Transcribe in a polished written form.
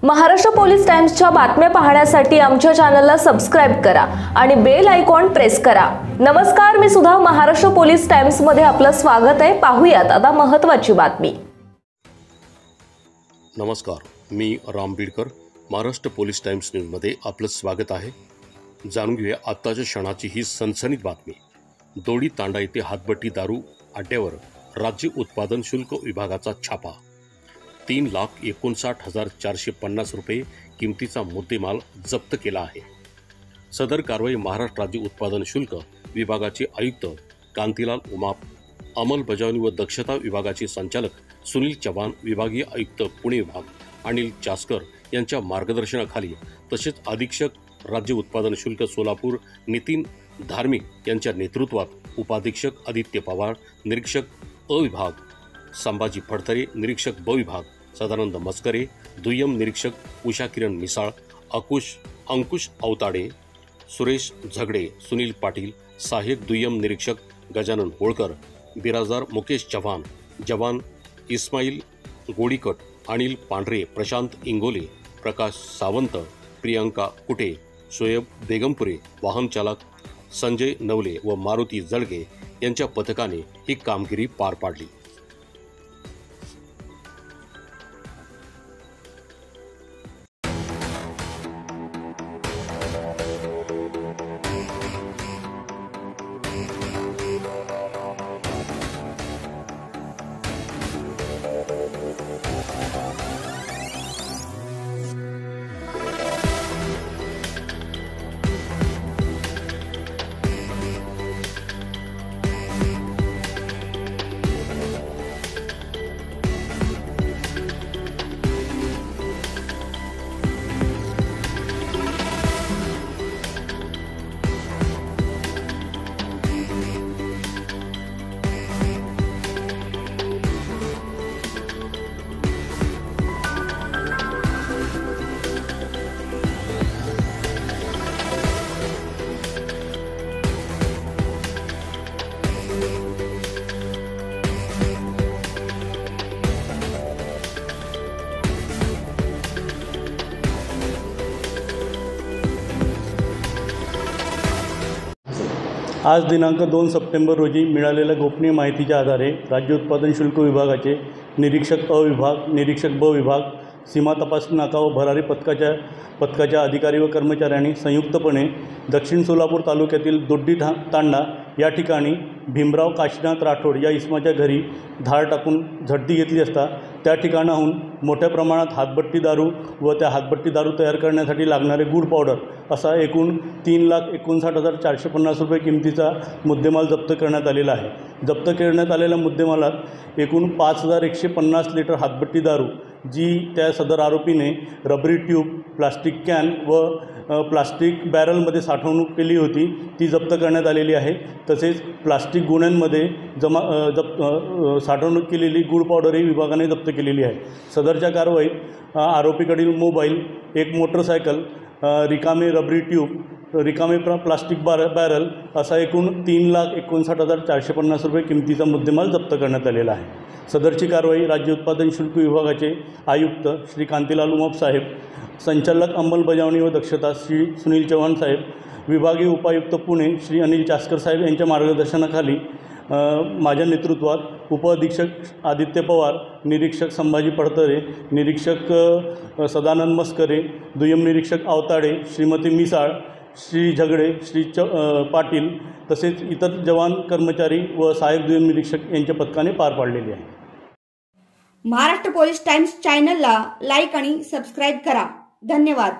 Maharashtra police टाइम्सच्या बातम्या पाहण्यासाठी आमच्या चॅनलला सबस्क्राइब करा आणि बेल आयकॉन प्रेस करा। नमस्कार, मी सुद्धा महाराष्ट्र पोलीस टाइम्स मध्ये आपलं स्वागत आहे। पाहूयात आता महत्त्वाची बातमी। नमस्कार, मी Ram Beedkar. Maharashtra police Times news मध्ये आपलं स्वागत आहे। जाणून घेऊया आत्ताच्या क्षणाची ही सनसनीत बातमी। दोडी तांडा येथे हातभट्टी दारू अड्ड्यावर राज्य उत्पादन शुल्क विभागाचा छापा। 3,59,450 रुपये किमतीचा मुद्देमाल जप्त केला आहे। सदर कारवाई महाराष्ट्र राज्य उत्पादन शुल्क विभागाचे आयुक्त कांतीलाल उमाप, अंमलबजावणी व दक्षता विभागाचे संचालक सुनील चव्हाण, विभागीय आयुक्त पुणे विभाग अनिल चास्कर यांच्या मार्गदर्शनाखाली तसेच अधीक्षक राज्य उत्पादन शुल्क सोलापूर नितीन धार्मिक यांच्या नेतृत्वात उपाधीक्षक आदित्य पवार, निरीक्षक अ विभाग संभाजी फडतरे, निरीक्षक ब विभाग सदानंद मस्करे, दुय्यम निरीक्षक उषा किरण मिसाळ, अंकुश अवताडे, सुरेश झगडे, सुनील पाटील, सहाय्यक दुय्यम निरीक्षक गजानन होळकर, बिराजदार मुकेश चव्हाण, जवान इस्माईल गोडीकट, अनिल पांढरे, प्रशांत इंगोले, प्रकाश सावंत, प्रियंका कुटे, शोएब बेगमपुरे, वाहन चालक संजय नवले व मारुती जळगे यांच्या पथकाने ही कामगिरी पार पाडली। आज दिनांक 2 सप्टेंबर रोजी मिळालेल्या गोपनीय माहितीच्या आधारे राज्य उत्पादन शुल्क विभागाचे निरीक्षक अ विभाग, निरीक्षक ब विभाग, सीमा तपासणी नाका व भरारी पथकाच्या अधिकारी व कर्मचाऱ्यांनी संयुक्तपणे दक्षिण सोलापूर तालुक्यातील दोड्डी तांडा या ठिकाणी भीमराव काशीनाथ राठोड या इसमाच्या घरी धाड टाकून झडती घेतली असता त्या ठिकाणाहून मोठ्या प्रमाणात हातभट्टी दारू व त्या हातभट्टी दारू तयार करण्यासाठी लागणारे गुळ पावडर असा एकूण 3,59,450 रुपये किमतीचा मुद्देमाल जप्त करण्यात आलेला आहे। जप्त करण्यात आलेल्या मुद्देमालात एकूण 5,150 लिटर हातभट्टी दारू जी त्या सदर आरोपीने रबरी ट्यूब, प्लास्टिक कॅन व प्लास्टिक बॅरलमध्ये साठवणूक केली होती ती जप्त करण्यात आलेली आहे। तसेच प्लास्टिक गुण्यांमध्ये साठवणूक केलेली गुळ पावडरही विभागाने जप्त केलेली आहे। सदरच्या कारवाईत आरोपीकडील मोबाईल, एक मोटरसायकल, रिकामे रबरी ट्यूब, रिकामे प्लास्टिक बॅरल असा एकूण 3,59,450 रुपये किमतीचा मुद्देमाल जप्त करण्यात आलेला आहे। सदरची कारवाई राज्य उत्पादन शुल्क विभागाचे आयुक्त श्री कांतीलाल उमाप साहेब, संचालक अंमलबजावणी व दक्षता श्री सुनील चव्हाण साहेब, विभागीय उपायुक्त पुणे श्री अनिल चास्कर साहेब यांच्या मार्गदर्शनाखाली माझ्या नेतृत्वात उपअधीक्षक आदित्य पवार, निरीक्षक संभाजी फडतरे, निरीक्षक सदानंद मस्करे, दुय्यम निरीक्षक अवताडे, श्रीमती मिसाळ, श्री झगडे, श्री पाटील तसेच इतर जवान, कर्मचारी व सहाय्यक दुय्यम निरीक्षक यांच्या पथकाने पार पाडलेली आहे। महाराष्ट्र पोलीस टाइम्स चॅनलला लाईक आणि सबस्क्राइब करा। धन्यवाद।